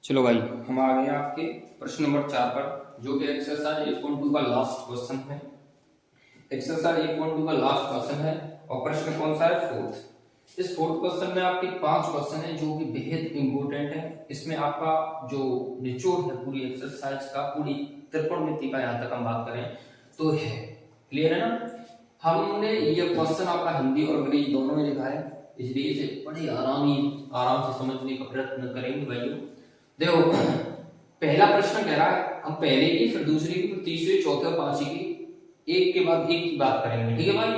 चलो भाई, हम आ गए आपके प्रश्न नंबर 4 पर, जो कि एक्सरसाइज 1.2 का लास्ट क्वेश्चन है। एक्सरसाइज 1.2 का लास्ट क्वेश्चन है और प्रश्न कौन सा है? फोर्थ। इस फोर्थ क्वेश्चन में आपके 5 क्वेश्चन है जो कि बेहद इंपॉर्टेंट है। इसमें आपका जो निचोड़ है पूरी एक्सरसाइज का, पूरी त्रिकोणमिति का, यहाँ तक हम बात करें तो है। क्लियर है ना? हमने ये क्वेश्चन आपका हिंदी और अंग्रेजी दोनों में लिखा है, इसलिए इसे बड़े आराम से समझने का प्रयत्न करेंगे भाइयों। देखो, पहला प्रश्न कह रहा है, हम पहले की, फिर दूसरी की, फिर तीसरी, चौथे और पांचवी की एक के बाद एक की बात करेंगे। ठीक है भाई?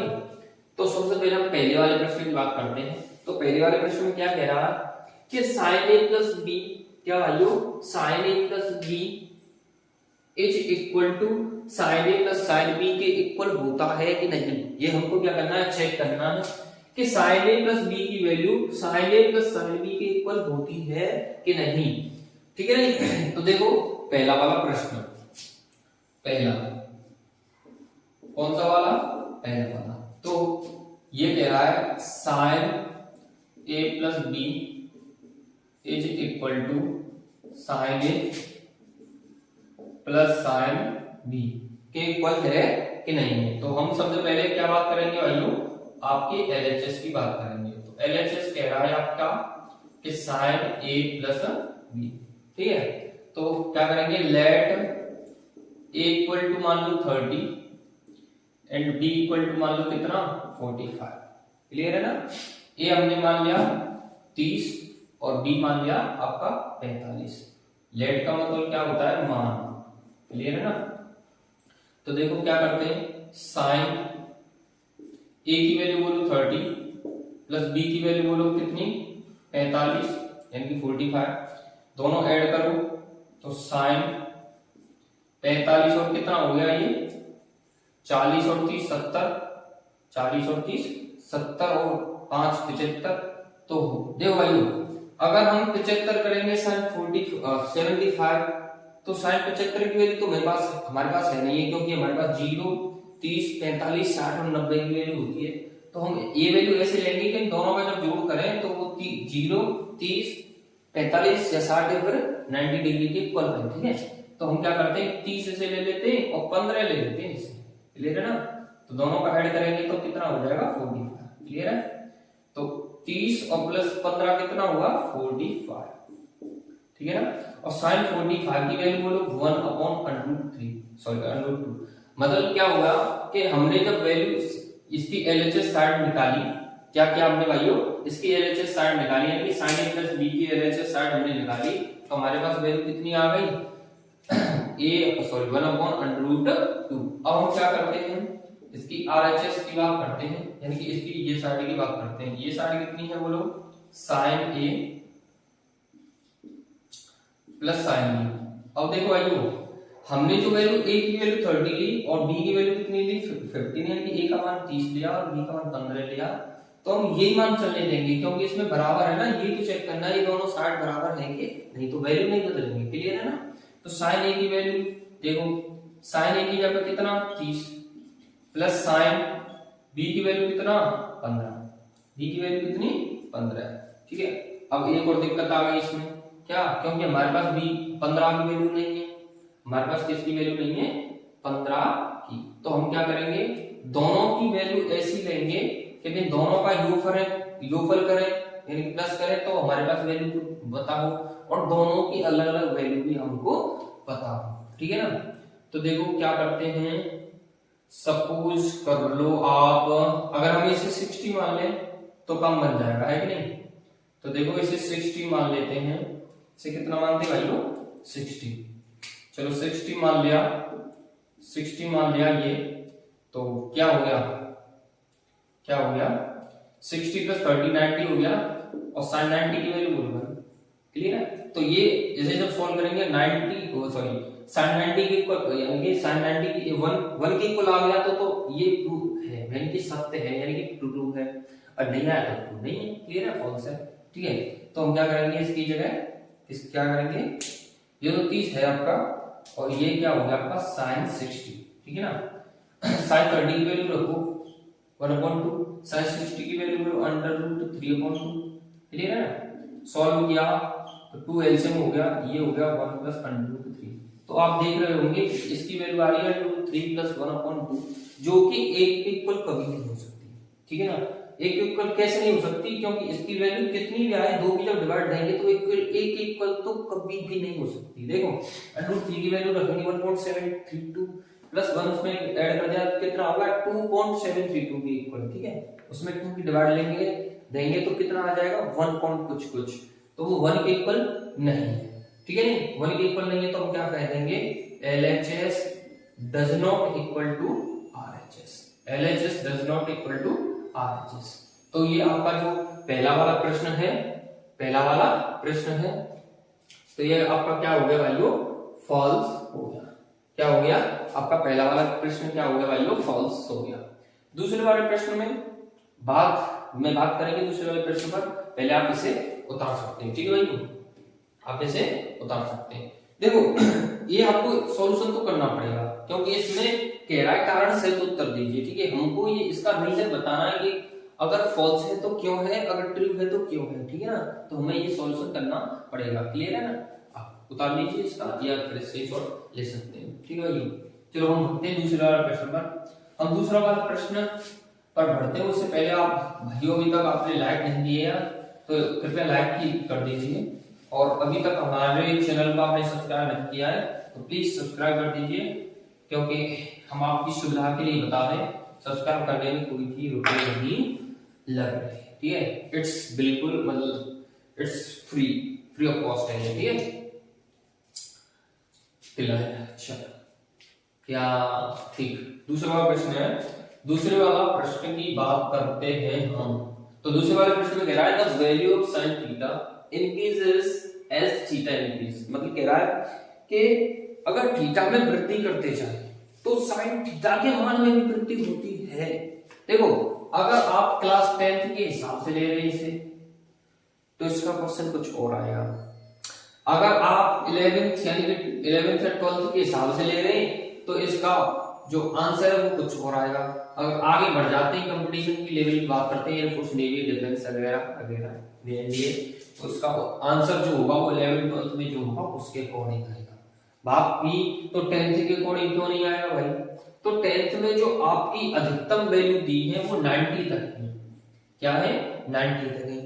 तो सबसे पहले हम पहले वाले प्रश्न की बात करते हैं। तो पहले वाले प्रश्न में क्या कह रहा है कि sin a प्लस बी, क्या भाइयों, sin a plus b is equal to sin a plus sin b के इक्वल होता है कि नहीं। ये हमको क्या करना है? चेक करना है कि sin a प्लस b की value sin a plus sin b के इक्वल होती है कि नहीं। ठीक है नहीं? तो देखो, पहला वाला प्रश्न, पहला कौन सा वाला? पहला वाला। तो ये कह रहा है sin a plus b is equal to sin a plus sin b के इक्वल है कि नहीं है। तो हम सबसे पहले क्या बात करेंगे भाइयों? आपके LHS की बात करेंगे। तो LHS कह रहा है आपका कि sin a प्लस b। ठीक है? तो क्या करेंगे? लेट a इक्वल टू मान लो 30 एंड b इक्वल टू मान लो कितना? 45। क्लियर है ना? a हमने मान लिया 30 और b मान लिया आपका 45। लेट का मतलब क्या होता है? मान। क्लियर है ना? तो देखो क्या करते हैं, साइन a की वैल्यू बोलो 30 प्लस b की वैल्यू बोलो कितनी? 45 यानी कि 45। दोनों ऐड करो तो साइन 45 और कितना हो गया ये? 40 और 30 70, 40 और 30 70 और 5 75। तो देखो भाई, अगर हम 75 करेंगे साइन 75, तो साइन 75 की वैल्यू तो हमारे पास है नहीं है, क्योंकि हमारे पास 0 30 45 60 और 90 की वैल्यू होती है। तो हम ये वैल्यू ऐसे लेंगे कि दोनों का जब जोड़ करें तो वो 0 30 45 या 60 या फिर 90 डिग्री के इक्वल है। ठीक है? तो हम क्या करते हैं, 30 से ले लेते हैं और 15 ले लेते हैं इसे। क्लियर है ना? तो दोनों का ऐड करेंगे तो कितना हो जाएगा? 45। क्लियर है? तो 30 और प्लस 15 कितना हुआ? 45। ठीक है ना? और sin 45 की वैल्यू बोलो 1/√3, सॉरी √2। मतलब क्या हुआ कि हमने जब वैल्यू इसकी LHS साइड निकाली, क्या किया हमने भाइयों? इसकी LHS साइड निकाली, यानी कि sin a प्लस b की LHS साइड हमने निकाली, तो हमारे पास वैल्यू कितनी आ गई? 1/√2। अब हम क्या करते हैं, इसकी RHS की बात करते हैं, यानी कि इसकी ये साइड की बात करते हैं। ये साइड कितनी है बोलो? sin a plus sin b। अब देखो भाइयों, हमने जो वैल्यू a की वैल्यू 30 ली और b की वैल्यू कितनी ली? 15, यानी कि a का मान 30 लिया और b का मान 15 लिया। तो हम यही मान चलने देंगे, क्योंकि इसमें बराबर है ना, ये तो चेक करना है ये दोनों साइड बराबर है कि नहीं, तो वैल्यू नहीं बदलेंगे। क्लियर है ना? तो sin a की वैल्यू देखो, sin a की जगह कितना? 30 प्लस sin b की वैल्यू कितना? 15। b की वैल्यू कितनी? 15। ठीक है? अब एक और दिक्कत आ गई इसमें, क्या? क्योंकि हमारे पास b 15 की वैल्यू नहीं है, हमारे पास किसकी वैल्यू नहीं है? 15 की। तो हम क्या करेंगे, दोनों की वैल्यू ऐसी लेंगे कि दोनों का योगफल करें, यानी कि प्लस करें, तो हमारे पास वैल्यू पता हो, और दोनों की अलग अलग वैल्यू भी हमको पता हो। ठीक है ना? तो देखो क्या करते हैं, सपोज कर लो आप, अगर हम इसे 60 मान लें तो कम बन जाएगा, है कि नहीं? तो देखो इसे 60 मान लेते हैं। इसे कितना मानते हैं भाइयों? 60। चलो 60 मान लिया, 60 मान लिया ये, तो क्या हो गया? क्या हो गया? 60 प्लस 30 90 हो गया, और sin 90 की वैल्यू बोलो भाई। क्लियर है? तो ये जैसे जब सॉल्व करेंगे 90 सॉरी sin 90 के इक्वल, यानी कि sin 90 की 1 के इक्वल आ गया तो ये ट्रू है, यानी कि सत्य है, यानी कि ट्रू है, और नहीं आया तो ट्रू नहीं है। क्लियर है? फॉल्स है। ठीक है? तो हम क्या करेंगे, इसकी जगह क्या करेंगे, ये तो 30 है आपका, और ये क्या हो गया आपका? sin 60। ठीक है ना? sin 30 की वैल्यू रखो 1/2, sin 60 की वैल्यू √3/2। क्लियर है ना? सॉल्व किया तो 2 एलसीएम हो गया, ये हो गया 1 प्लस अंडर 3। तो आप देख रहे होंगे इसकी वैल्यू आ रही है 3 प्लस 1/2, जो कि 1 के इक्वल कभी नहीं हो सकती, ठीक है ना। 1 के इक्वल कैसे नहीं हो सकती, क्योंकि इसकी वैल्यू कितनी भी आए, 2 की जब डिवाइड देंगे तो 1 के इक्वल तो कभी भी नहीं हो सकती। देखो अंडर 3 की वैल्यू रखेंगे 1.732 प्लस 1 उसमें ऐड कर दिया कितना होगा 2.732 के इक्वल, ठीक है। उसमें 2 की डिवाइड देंगे तो कितना आ जाएगा 1 पॉइंट कुछ, तो वो 1 के इक्वल नहीं है, ठीक है। नहीं 1 के इक्वल नहीं है तो हम क्या कह देंगे, LHS does not equal to RHS, LHS does not equal to RHS। तो ये आपका जो पहला वाला प्रश्न है, तो ये आपका क्या हो गया वैल्यू फॉल्स हो गया। क्या हो गया आपका पहला वाला प्रश्न, क्या हो गया वैल्यू फॉल्स हो गया। दूसरे वाले प्रश्न में बात करेंगे दूसरे वाले प्रश्न पर, पहले आप इसे उतार सकते हैं, ठीक है भाई, आप इसे उतार सकते हैं। देखो ये आपको सॉल्यूशन तो करना पड़ेगा, क्योंकि इसमें कह रहा है कारण सहित उत्तर दीजिए, ठीक है। हमको ये इसका रीजन बताना है कि अगर फॉल्स है तो क्यों है, अगर ट्रू है तो क्यों है, ठीक है ना। तो हमें ये सॉल्यूशन करना पड़ेगा, क्लियर है ना। आप उतार लीजिए इसका, या फिर इससे शॉर्ट ले सकते हैं, ठीक है भाई। चलो हम बढ़ते हैं दूसरे वाले प्रश्न पर। हम दूसरा वाला प्रश्न पर बढ़ते हैं, उससे पहले आप भाइयों अभी तक आपने लाइक नहीं दिए तो कृपया लाइक की कर दीजिए, और अभी तक हमारे चैनल को आपने सब्सक्राइब नहीं किया है तो प्लीज सब्सक्राइब कर दीजिए, क्योंकि हम आपकी सुविधा के लिए बता दें, सब्सक्राइब करने में कोई भी रुपये नहीं लग रहे, ठीक है। इट्स बिल्कुल मतलब इट्स फ्री ऑफ कॉस्ट है, ठीक है। अच्छा क्या ठीक, दूसरा वाला प्रश्न है, दूसरे वाला प्रश्न की बात करते हैं हम। तो दूसरे वाले प्रश्न में कह रहा है the value of sin theta increases as theta increase, मतलब कह रहा है कि अगर थीटा में वृद्धि करते जाए तो sin थीटा के मान में भी वृद्धि होती है। देखो अगर आप क्लास 10th के हिसाब से ले रहे हैं इसे, तो इसका क्वेश्चन कुछ और आएगा। अगर आप 11th यानी कि 11th या 12th के हिसाब से ले रहे हैं तो इसका जो आंसर है वो कुछ और आएगा। अगर आगे बढ़ जाते हैं कंपटीशन की लेवल की बात करते हैं, एयरफोर्स नेवी डिफेंस वगैरह लिए, तो इसका आंसर जो होगा वो 11th 12th में जो होगा उसके अकॉर्डिंग आएगा। बाकी तो 10th के अकॉर्डिंग क्यों नहीं आएगा भाई, तो 10th में जो आपकी अधिकतम वैल्यू दी है वो 90 तक है। क्या है 90 तक है,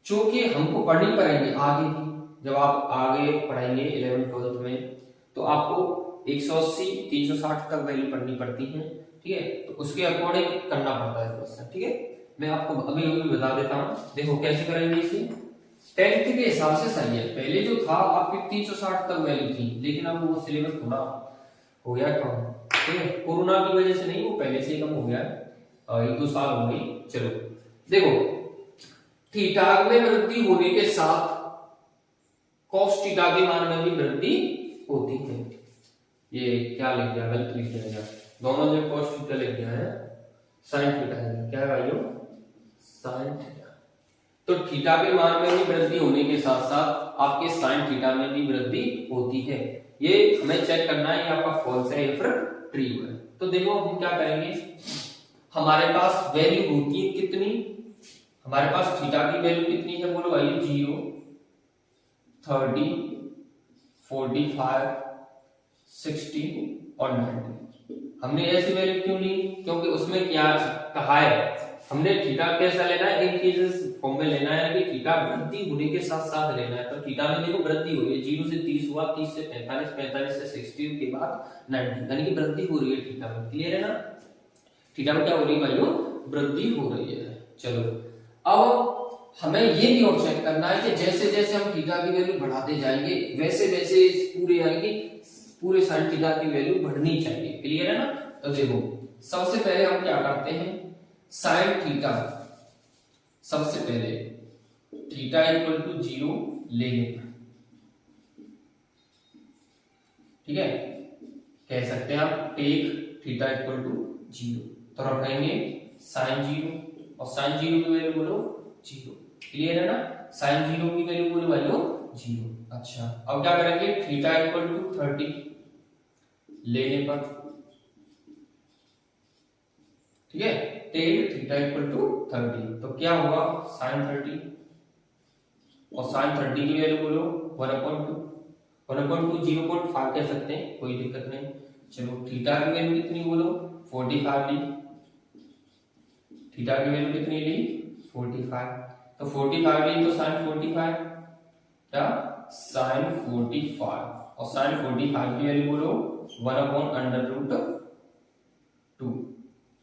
चूंकि हमको पढ़नी पड़ेगी आगे भी, जब आप आगे पढ़ाएंगे 11th 12th में तो आपको 180 360 तक वैल्यू पढ़नी पड़ती है, ठीक है। तो उसके अकॉर्डिंग करना पड़ता है क्वेश्चन, ठीक है। मैं आपको अभी बता देता हूं, देखो कैसे करेंगे इसे। 10th के हिसाब से सही है, पहले जो था आपकी 360 तक वैल्यू थी, लेकिन अब वो सिलेबस थोड़ा हो गया कम, ठीक है। कोरोना की वजह से नहीं, वो पहले से ही कम हो गया है, 1-2 साल हो गई। चलो देखो थीटा में वृद्धि होने के साथ cos थीटा के मान में भी वृद्धि होती है। ये क्या लिख दिया, गलत लिख दिया, दोनों जो cos थीटा लिख दिया है sin थीटा है, क्या है भाइयों sin थीटा। तो थीटा के मान में भी वृद्धि होने के साथ साथ आपके sin थीटा में भी वृद्धि होती है। ये हमें चेक करना है आपका फॉल्स है या फिर ट्रू है। तो देखो हम क्या करेंगे, हमारे पास वैल्यू होती है कितनी, हमारे पास थीटा की वैल्यू कितनी है, बोलो भाई 0 30 45 60 और 90। हमने ऐसी वैल्यू क्यों ली, क्योंकि उसमें क्या कहा है, हमने थीटा कैसा लेना है, इंक्रीजेस फॉर्म में लेना है, कि थीटा वृद्धि होने के साथ साथ लेना है। तो थीटा में देखो वृद्धि हो रही है, 0 से 30 हुआ, 30 से 45, 45 से 60 के बाद 90, यानी कि वृद्धि हो रही है थीटा में, क्लियर है ना। थीटा में क्या हो रही है वैल्यू, वृद्धि हो रही है। चलो अब हमें ये भी और चेक करना है कि जैसे जैसे हम थीटा की वैल्यू बढ़ाते जाएंगे वैसे वैसे पूरे यानी कि पूरे sin थीटा की वैल्यू बढ़नी चाहिए, क्लियर है ना। तो देखो सबसे पहले हम क्या करते हैं, sin थीटा सबसे पहले थीटा इक्वल टू 0 लेंगे, ठीक है, कह सकते हैं आप टेक थीटा इक्वल टू 0, तो रखेंगे sin 0 और sin 0 की वैल्यू बोलो 0, क्लियर है ना। sin 0 की वैल्यू बोलो वैल्यू 0। अच्छा अब क्या करेंगे, थीटा इक्वल टू 30 लेने पर, ठीक है, टेन थीटा इक्वल टू 30, तो क्या होगा sin 30 और साइन 30 की वैल्यू बोलो 1/2, 1/2 0.5 कह सकते हैं, कोई दिक्कत नहीं। चलो थीटा की वैल्यू कितनी बोलो 45 ली, थीटा की वैल्यू कितनी ली 45, तो 45 ली तो साइन 45 क्या साइन 45, और साइन 45 की वैल्यू बोलो 1/√2,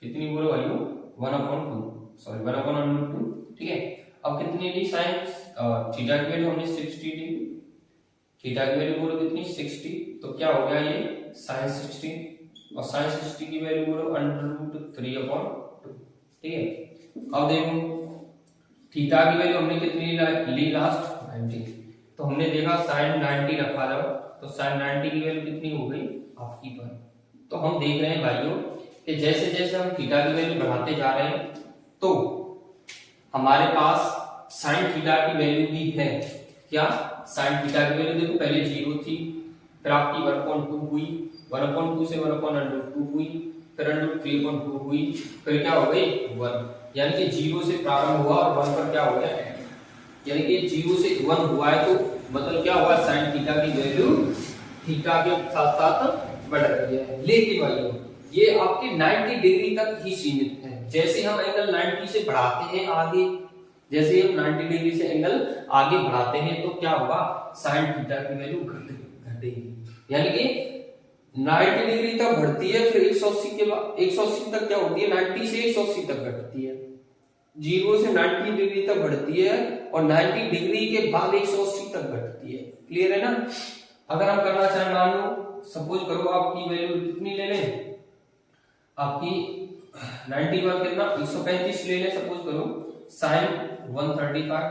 कितनी बोलो भाइयों 1/2, सॉरी 1/√2, ठीक है। अब कितनी ली साइन थीटा की वैल्यू हमने 60 ली, थीटा की वैल्यू बोलो कितनी 60, तो क्या हो गया ये साइन 60, और साइन 60 की वैल्यू बोलो √3/2, ठीक है। अब देखो थीटा की वैल्यू हमने कितनी ली लास्ट 90, तो हमने देखा साइन 90 रखा जाओ, तो साइन 90 की वैल्यू कितनी हो गई आपकी पर। तो हम देख रहे हैं भाइयों कि जैसे जैसे हम थीटा की वैल्यू बढ़ाते जा रहे हैं तो हमारे पास साइन थीटा की वैल्यू भी है, क्या साइन थीटा की वैल्यू देखो पहले 0 थी, फिर आपकी 1/2 हुई, 1/2 से 1/√2 हुई, फिर √3/2 हुई, फिर क्या हो गई 1, यानी कि 0 से प्रारंभ हुआ और 1 पर क्या हो गया, यानी कि 0 से 1 हुआ है, तो मतलब क्या हुआ साइन थीटा की वैल्यू थीटा के साथ साथ बढ़ रही है। लेकिन भाइयों ये आपके 90 डिग्री तक ही सीमित है, जैसे हम एंगल 90 से बढ़ाते हैं आगे, जैसे हम 90 डिग्री से एंगल आगे बढ़ाते हैं तो क्या होगा साइन थीटा की वैल्यू घटेगी, यानी कि 90 डिग्री तक बढ़ती है, फिर 180 के बाद 180 तक क्या होती है 90 से 180 तक घटती है, 0 से 90 डिग्री तक बढ़ती है और 90 डिग्री के बाद 180 तक घटती है। क्लियर है ना। अगर हम करना चाहें मान लो सपोज करो आपकी वैल्यू कितनी ले लें, आपकी 90 के बाद कितना 135 ले लें, सपोज करो साइन 135,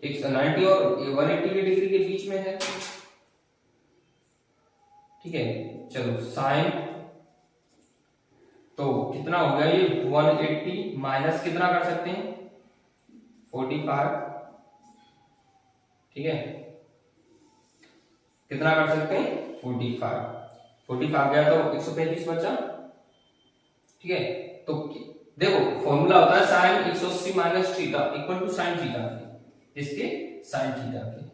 190 और 180 के डिग्री के बीच में है, ठीक है। चलो साइन तो कितना हो गया ये 180 माइनस कितना कर सकते हैं 45, ठीक है, कितना कर सकते हैं 45 गया तो 135 बचा, ठीक है। तो देखो फॉर्मूला होता है sine 180 minus theta equal to sine theta के, इसके साइन थीटा के।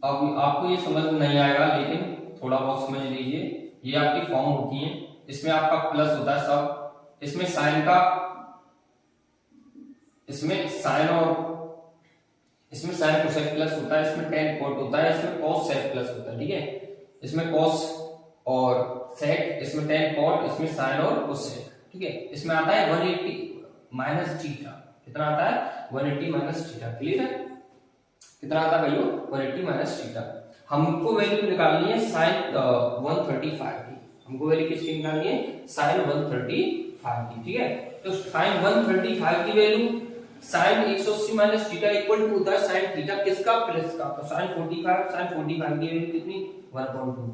अब आपको ये समझ में नहीं आएगा लेकिन थोड़ा बहुत समझ लीजिए, ये आपकी फॉर्म होती है, इसमें आपका प्लस होता है सब, इसमें साइन का, इसमें साइन और इसमें साइन कोसेक प्लस होता है, इसमें टेन कोट होता है, इसमें कॉस सेक प्लस होता है, ठीक है। इसमें कॉस और सेक, इसमें टेन कोट, इसमें साइन और कोसेक, ठीक है। इसमें आता है 180 माइनस थीटा, कितना आता है 180 माइनस थीटा, क्लियर है। कितना आता है भाइयों 180 माइनस थीटा। हमको वैल्यू निकालनी है साइन 135 की, हमको वैल्यू किसकी निकालनी है साइन 135 की, ठीक है। तो साइन 135 की value sine 180 minus theta equal to होता है साइन थीटा किसका प्लस का, तो साइन 45, साइन 45 की वैल्यू कितनी 1/2,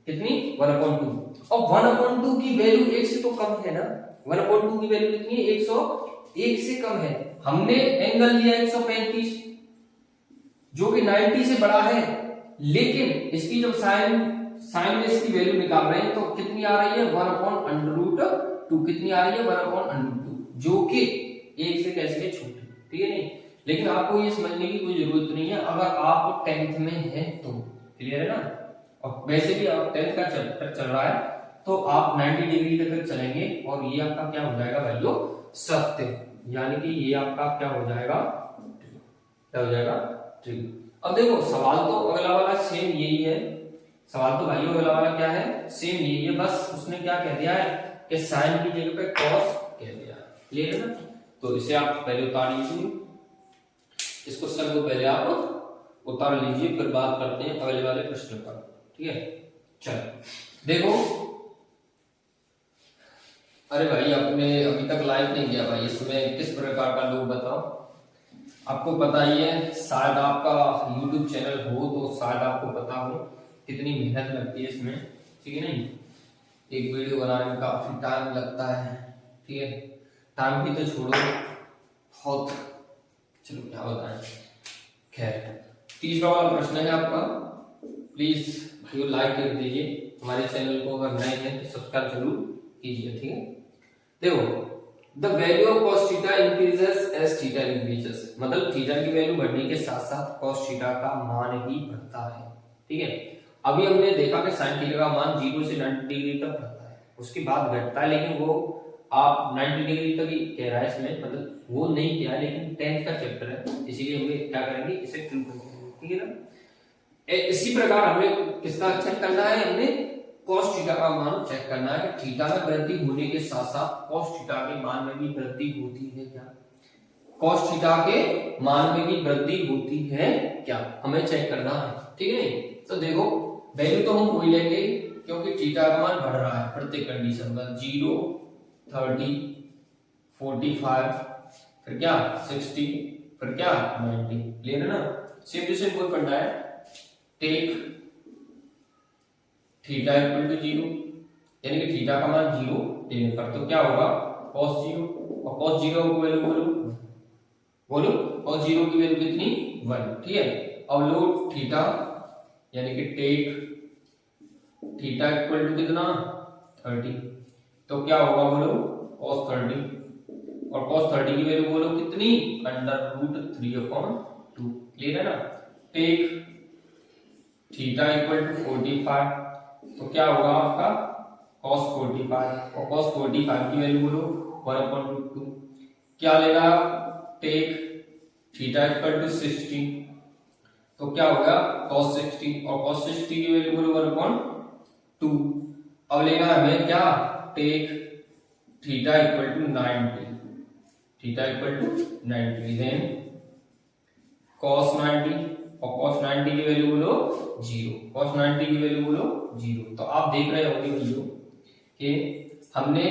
कितनी 1/2, और 1/2 की वैल्यू 1 से तो कम है ना, 1/2 की वैल्यू कितनी है 101 से कम है। हमने एंगल लिया 135 जो कि 90 से बड़ा है, लेकिन इसकी जब साइन में इसकी वैल्यू निकाल रहे हैं तो कितनी आ रही है 1/√2, कितनी आ रही है 1/√2, जो कि 1 से कैसे छोटी, ठीक है नहीं। लेकिन आपको ये समझने की कोई जरूरत नहीं है अगर आप 10th में हैं तो, क्लियर है ना। और वैसे भी आप 10th का चैप्टर चल रहा है तो आप 90 डिग्री तक चलेंगे और ये आपका क्या हो जाएगा वैल्यू सत्य, यानी कि ये आपका क्या हो जाएगा ट्रू। अब देखो सवाल तो अगला वाला सेम यही है, सवाल तो भाइयों अगला वाला क्या है सेम यही है, बस उसने क्या कह दिया है कि साइन की जगह पे कॉस कह दिया, क्लियर है ना। तो इसे आप पहले उतार लीजिए, इसको सब को पहले आप उतार लीजिए, फिर बात करते हैं अगले वाले प्रश्न पर, ठीक है। चलो देखो, अरे भाई आपने अभी तक लाइव नहीं किया भाई, इसमें किस प्रकार का लोग बताओ, आपको पता ही है, शायद आपका YouTube चैनल हो तो शायद आपको पता हो कितनी मेहनत लगती है इसमें, ठीक है नहीं। एक वीडियो बनाने में काफी टाइम लगता है, ठीक है। टाइम भी तो छोड़ो बहुत, चलो क्या बताएं। खैर तीसरा वाला प्रश्न है आपका, प्लीज भाइयों लाइक कर दीजिए, हमारे चैनल को अगर नए हैं तो सब्सक्राइब जरूर कीजिए, ठीक है। देखो the value of cos theta increases as theta increases, मतलब थीटा की वैल्यू बढ़ने के साथ साथ cos थीटा का मान भी बढ़ता है। ठीक है, अभी हमने देखा कि sin थीटा का मान 0 से 90 डिग्री तक बढ़ता है, उसके बाद घटता है, लेकिन वो आप 90 डिग्री तक ही कह रहा है इसमें, मतलब वो नहीं किया, लेकिन 10th का चैप्टर है, इसीलिए हम क्या करेंगे, इसे प्रूव करेंगे। ठीक है ना। इसी प्रकार हमें किसका चेक करना है, हमने cos थीटा का मान चेक करना है कि थीटा में वृद्धि होने के साथ साथ cos थीटा के मान में भी वृद्धि होती है क्या, cos थीटा के मान में भी वृद्धि होती है क्या, हमें चेक करना है। ठीक है, तो देखो वैल्यू तो हम वही लेंगे क्योंकि थीटा का मान बढ़ रहा है प्रत्येक कंडीशन पर, 0, 30, 45, फिर क्या 60, फिर क्या 90, क्लियर है ना। सेम टू सेम कोई फंडा है, टेक थीटा इक्वल टू 0, यानी कि थीटा का मान 0 लेने पर तो क्या होगा cos 0, और cos 0 की वैल्यू बोलो cos 0 की वैल्यू कितनी 1। ठीक है, अब लो थीटा यानी कि टेक थीटा इक्वल टू कितना 30, तो क्या होगा बोलो cos 30, और cos 30 की वैल्यू बोलो कितनी √3/2, क्लियर है ना। टेक थीटा इक्वल टू 45, तो क्या होगा आपका cos 45, और cos 45 की वैल्यू बोलो 1/2, क्या लेगा टेक थीटा इक्वल टू 60, तो क्या होगा cos 60, और cos 60 की वैल्यू बोलो 1/2। अब लेना हमें क्या take theta equal to 90, theta equal to 90, then cos 90, और cos 90 की वैल्यू बोलो 0, cos 90 की वैल्यू बोलो 0। तो आप देख रहे होंगे भैया कि हमने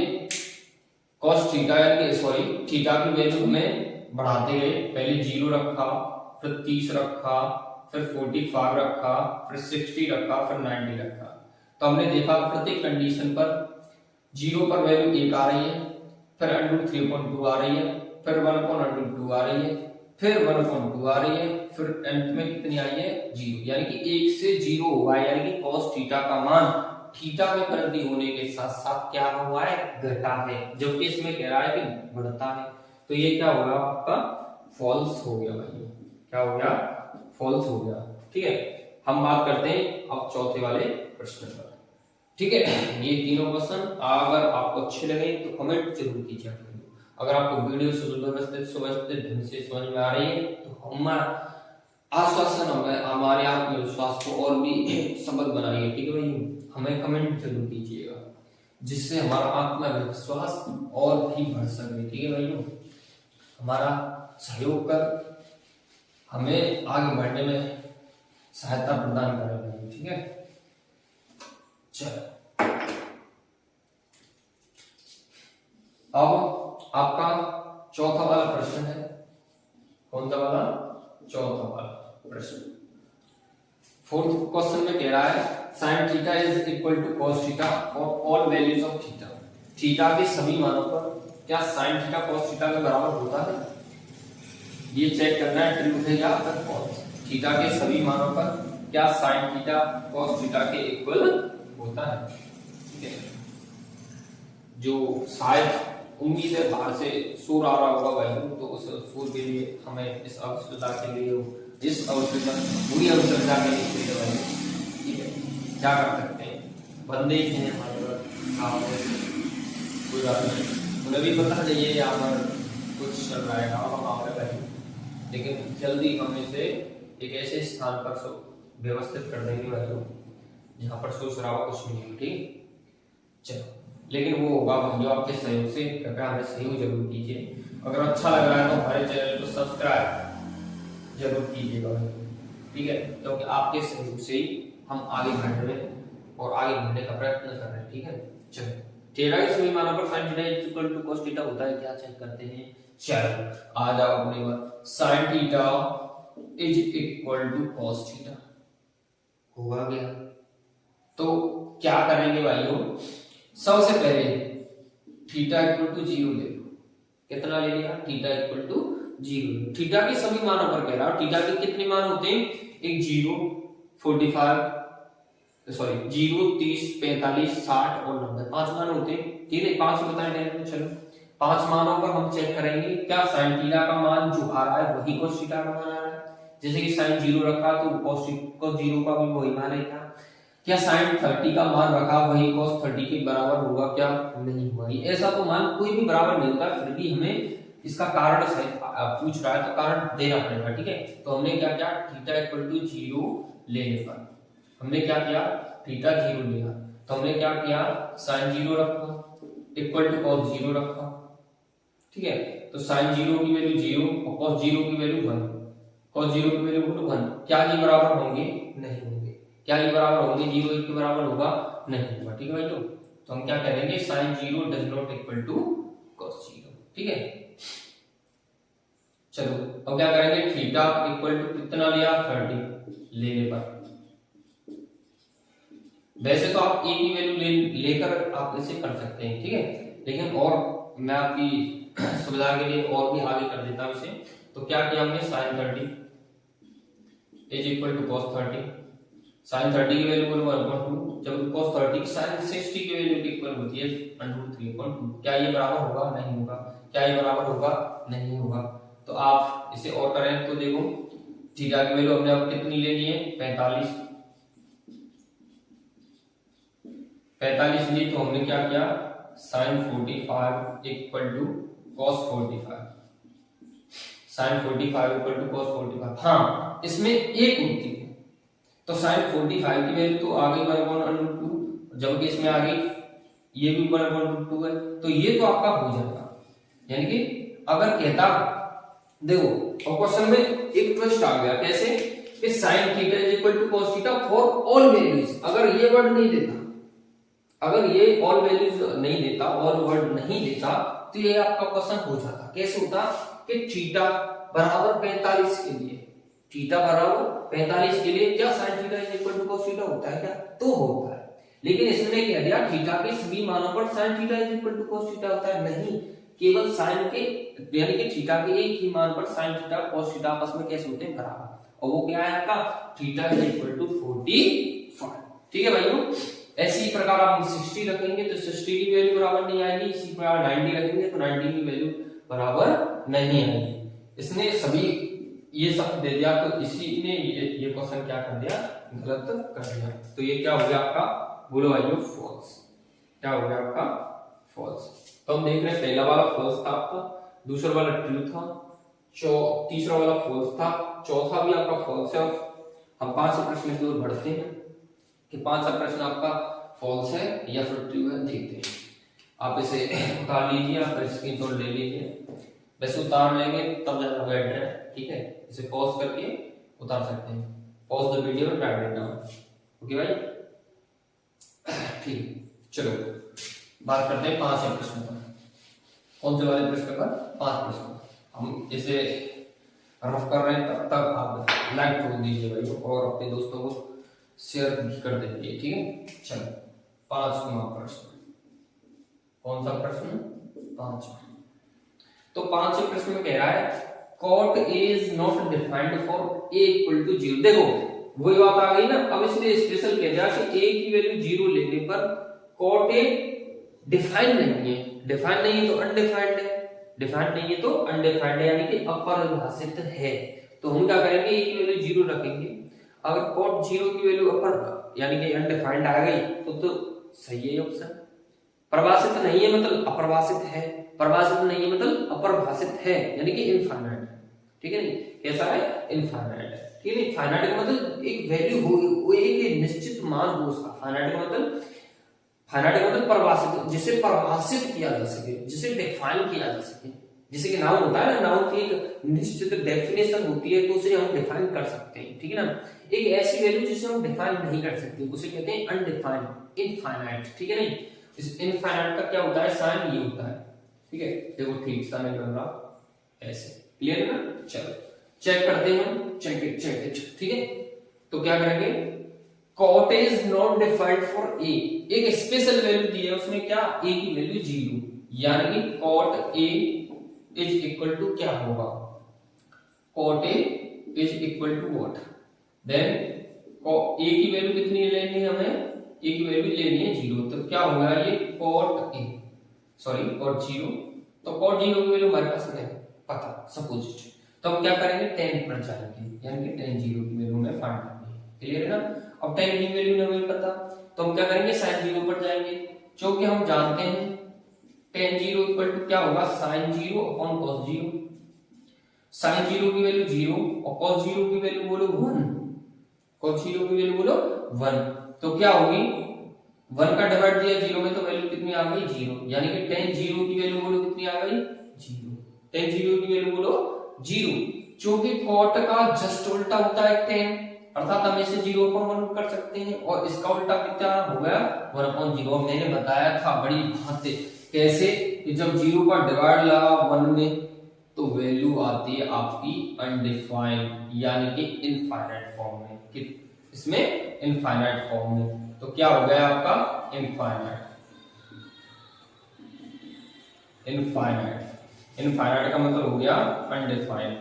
cos थीटा यानी सॉरी थीटा की वैल्यू में बढ़ाते गए, पहले 0 रखा, फिर 30 रखा, फिर 45 रखा, फिर 60 रखा, फिर 90 रखा। तो हमने देखा प्रत्येक कंडीशन पर 0 पर वैल्यू 1 आ रही है, फिर √3.2 आ रही है, फिर 1/√2 आ रही है, फिर 1/2 आ रही है, फिर अंत में कितनी आई है 0, यानी कि 1 से 0 हुआ है, यानी कि cos थीटा का मान थीटा में वृद्धि होने के साथ साथ क्या हुआ है घटा है, जबकि इसमें कह रहा है कि बढ़ता है। तो ये क्या होगा आपका फॉल्स हो गया भाई, क्या हो गया फॉल्स हो गया। ठीक है, हम बात करते हैं अब चौथे वाले प्रश्न पर। ठीक है, ये तीनों क्वेश्चन अगर आपको अच्छे लगे तो कमेंट जरूर कीजिए। अगर आपको वीडियो सुव्यवस्थित ढंग से समझ में आ रही है तो हमारा आश्वासन हमारे आत्मविश्वास को और भी सबल बनाइए। ठीक है भाई, हमें कमेंट जरूर कीजिएगा जिससे हमारा आत्मविश्वास और भी बढ़ सके। ठीक है भाई, हमारा सहयोग कर हमें आगे बढ़ने में सहायता प्रदान करेगा। ठीक है, चलो अब आपका चौथा वाला प्रश्न है। कौन सा वाला? चौथा वाला प्रश्न। फोर्थ क्वेश्चन में कह रहा है sin theta is equal to cos theta for all values of theta. Theta के सभी मानों पर क्या sin थीटा cos थीटा के बराबर होता है? ये चेक करना है ट्रू है या फिर फॉल्स। थीटा के सभी मानों पर क्या sin थीटा cos थीटा के इक्वल होता है? ठीक है, जो शायद उम्मीद है बाहर से शोर आ रहा होगा भाई, तो उस शोर के लिए हमें इस आवश्यकता के लिए इस आवश्यकता पूरी आवश्यकता के लिए भाई, ठीक है, क्या कर सकते हैं, बंदे ही हैं हमारे पास, कोई बात नहीं, उन्हें भी पता चाहिए यहाँ पर कुछ चल रहा है काम हमारे भाई, लेकिन जल्दी हम इसे एक ऐसे स्थान पर व्यवस्थित कर देंगे भाई जहाँ पर शोर शराबा कुछ नहीं। ठीक, चलो, लेकिन वो होगा जो आपके सहयोग से। कृपया हमें सहयोग जरूर कीजिए। अगर अच्छा लग रहा है तो हमारे चैनल को सब्सक्राइब जरूर कीजिएगा। ठीक है, क्योंकि आपके सहयोग से ही हम आगे बढ़ रहे हैं और आगे बढ़ने का प्रयत्न कर रहे हैं। ठीक है, चलो, थीटा के सभी मानों पर sin theta equal to cos theta होता है, क्या चेक करते हैं। चलो, आ जाओ अपने बात। sin theta is equal to cos theta होगा क्या? तो क्या करेंगे भाइयों, सबसे पहले थीटा इक्वल टू 0 ले लो। कितना ले लिया? Theta equal to 0। थीटा के सभी मानों पर कह रहा हूं, थीटा के कितने मान होते हैं? एक 0, 45, सॉरी 0, 30, 45, 60 और 90, 5 मान होते हैं। ठीक है, 5 बताए डायरेक्ट। चलो, 5 मानों पर हम चेक करेंगे क्या साइन थीटा का मान जो आ रहा है वही cos थीटा का मान आ रहा है। जैसे कि साइन 0 रखा तो cos 0 का भी वही मान आएगा। क्या साइन 30 का मान रखा वही cos 30 के बराबर होगा क्या? नहीं होगा। ऐसा तो मान कोई भी बराबर नहीं होता, फिर भी हमें इसका कारण पूछ रहा है तो कारण देना पड़ेगा। ठीक है, तो हमने क्या किया, थीटा इक्वल टू 0 लेने पर हमने क्या किया, थीटा 0 लिया तो हमने क्या किया, साइन 0 रखा इक्वल टू cos 0 रखा। ठीक है, तो साइन 0 की वैल्यू 0 और cos 0 की वैल्यू 1, cos 0 की वैल्यू 1। क्या ये बराबर होंगे? नहीं होंगे। क्या ये बराबर होंगे? 0 1 के बराबर होगा? नहीं होगा। ठीक है भाई, तो हम क्या करेंगे, sine 0 does not equal to cos 0। ठीक है, चलो अब क्या करेंगे, थीटा इक्वल टू कितना लिया, 30 लेने पर। वैसे तो आप ए की वैल्यू लेकर आप इसे कर सकते हैं। ठीक है, लेकिन और मैं आपकी सुविधा के लिए और भी आगे कर देता हूं इसे। तो क्या किया हमने, sine 30 is equal to cos 30। Sine 30 की वैल्यू 1/2, जब cos 30 साइन 60 की वैल्यू के इक्वल होती है √3/2। क्या ये बराबर होगा? नहीं होगा। क्या ये बराबर होगा? नहीं होगा। तो आप इसे और करें तो देखो, थीटा की वैल्यू हमने अब कितनी लेनी है, 45 ली। तो हमने क्या किया, sine 45 equal to cos 45। Sine 45 equal to cos 45। हाँ, इसमें एक होती है तो साइन 45 की वैल्यू तो आ गई 1/√2, जबकि इसमें आ गई ये भी 1/√2 है, तो ये तो आपका हो जाएगा। यानी कि अगर कहता, देखो और क्वेश्चन में एक ट्विस्ट आ गया, कैसे कि sine theta is equal to cos theta for all values. अगर ये वर्ड नहीं देता, अगर ये ऑल वैल्यूज नहीं देता, ऑल वर्ड नहीं देता, तो ये आपका क्वेश्चन हो जाता। कैसे होता कि थीटा बराबर 45 के लिए, थीटा बराबर 45 के लिए क्या sine theta is equal to cos theta होता है क्या? तो होता है। लेकिन इसने कह दिया थीटा के सभी मानों पर sine theta is equal to cos theta होता है। नहीं, केवल साइन के यानी कि थीटा के एक ही मान पर साइन थीटा cos थीटा आपस में कैसे होते हैं, बराबर। और वो क्या है आपका, थीटा इज इक्वल टू 45। ठीक है भाइयों, ऐसी प्रकार आप 60 रखेंगे तो 60 की वैल्यू बराबर नहीं आएगी। इसी प्रकार 90 रखेंगे तो 90 की वैल्यू बराबर नहीं आएगी। इसने सभी ये सब दे दिया तो इसी ने ये क्वेश्चन क्या कर दिया, गलत कर दिया। तो ये क्या हो गया आपका, बोलो भाइयों, फॉल्स। क्या हो गया आपका, फॉल्स। तो हम देख रहे हैं पहला वाला फॉल्स था आपका, दूसरा वाला ट्रू था, तीसरा वाला फॉल्स था, चौथा भी आपका फॉल्स है। हम 5 प्रश्न की ओर बढ़ते हैं कि 5वा प्रश्न आपका फॉल्स है या फिर ट्रू है, देखते हैं। आप इसे उतार लीजिए, आप स्क्रीनशॉट ले लीजिए। वैसे उतार लेंगे तब ज्यादा बेटर है। ठीक है, इसे पॉज करके उतार सकते हैं। Pause the video and right it down. Okay भाई, ठीक। चलो बात करते हैं 5वें प्रश्न पर। कौन से वाले प्रश्न पर? 5 प्रश्न। हम इसे रफ कर रहे हैं तब तक आप लाइक ठोक दीजिए भाई और अपने दोस्तों को शेयर भी कर दीजिए। ठीक है, चलो 5वां प्रश्न। कौन सा प्रश्न? 5वां। तो 5वें प्रश्न में कह रहा है cot a is not defined for a equal to 0। देखो वही बात आ गई ना, अब इसने स्पेशल कह दिया कि a की वैल्यू 0 लेने पर cot a डिफाइन नहीं है। डिफाइन नहीं है तो अनडिफाइंड है, डिफाइंड नहीं है तो अनडिफाइंड है, यानी कि अपरिभाषित है। तो हम क्या करेंगे, a की वैल्यू 0 रखेंगे। अगर cot 0 की वैल्यू अपर यानी कि अनडिफाइंड आ गई तो सही है ऑप्शन। परिभाषित नहीं है मतलब अपरिभाषित है, परिभाषित नहीं है मतलब अपरिभाषित है, यानी कि इनफाइनाइट है। ठीक है, कैसा है? इनफाइनाइट है। ठीक है, फाइनाइट का मतलब एक वैल्यू हो, एक निश्चित मान हो उसका। फाइनाइट का मतलब परिभाषित, जिसे परिभाषित किया जा सके, जिसे डिफाइन किया जा सके। जैसे कि नाउन होता है ना, नाउन की एक निश्चित डेफिनेशन होती है तो उसे हम डिफाइन कर सकते हैं। ठीक है ना, एक ऐसी वैल्यू जिसे हम डिफाइन नहीं कर सकते उसे कहते हैं अनडिफाइंड, इनफाइनाइट। ठीक है नहीं, इस इनफाइनाइट का क्या होता है, साइन ये होता है। ठीक है, देखो ठीक साइन बन रहा ऐसे, क्लियर है ना। चलो चेक करते हैं, चेक इट। ठीक है, तो क्या करेंगे, cot is not defined for a। एक स्पेशल वैल्यू दी है उसने, क्या, a की वैल्यू 0, यानी कि cot a is equal to क्या होगा, cot a is equal to what, then a की वैल्यू कितनी लेनी है हमें, a की वैल्यू लेनी है 0। तो क्या होगा ये cot 0, तो cot 0 की वैल्यू हमारे पास नहीं पता, सपोजिट। तो हम क्या करेंगे, tan पर जाएंगे, यानी कि tan 0 की वैल्यू हमें फाइंड करनी है। क्लियर है ना। अब tan की वैल्यू नहीं हमें पता, तो हम क्या करेंगे, sin 0 पर जाएंगे, जो कि हम जानते हैं tan 0 इक्वल टू क्या होगा, sin 0 अपॉन cos 0। sin 0 की वैल्यू 0 और cos 0 की वैल्यू बोलो 1, cos 0 की वैल्यू बोलो 1, तो क्या होगी, 1 का डिवाइड दिया 0 में तो वैल्यू कितनी आ गई, 0, यानी कि tan 0 की वैल्यू बोलो कितनी आ गई, 0। tan 0 की वैल्यू बोलो 0, जो कि cot का जस्ट उल्टा होता है tan, अर्थात हम इसे 0/1 कर सकते हैं, और इसका उल्टा कितना हो गया, 1/0। मैंने बताया था बड़ी बात कैसे कि जब 0 का डिवाइड लगा 1 में तो वैल्यू आती है आपकी अनडिफाइंड, यानी कि इनफाइनाइट फॉर्म में, कि इसमें इनफाइनाइट फॉर्म में। तो क्या हो गया आपका, इनफाइनाइट। इनफाइनाइट, इनफाइनाइट का मतलब हो गया अनडिफाइंड।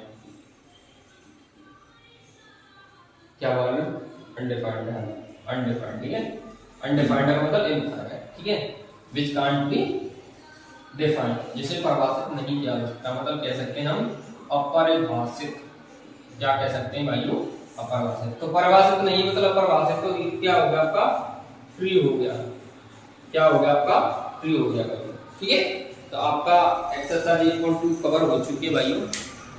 क्या बोला, अनडिफाइंड है, अनडिफाइंड, ठीक है। अनडिफाइंड का मतलब इनफाइनाइट, ठीक है, व्हिच कांट बी डिफाइंड, जिसे परिभाषित नहीं किया जा सकता, मतलब कह सकते हैं हम अपरिभाषित। क्या कह सकते हैं भाइयों, अपरिभाषित। तो परिभाषित नहीं मतलब अपरिभाषित, तो क्या हो गया आपका, फ्री हो गया। क्या हो गया आपका, फ्री हो गया, ठीक है। तो आपका एक्सरसाइज 8.2 कवर हो चुकी है भाइयों।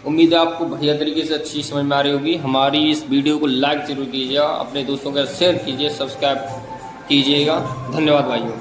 उम्मीद है आपको बढ़िया तरीके से अच्छी समझ में आ रही होगी। हमारी इस वीडियो को लाइक जरूर कीजिएगा, अपने दोस्तों के साथ शेयर कीजिए, सब्सक्राइब कीजिएगा। धन्यवाद भाइयों।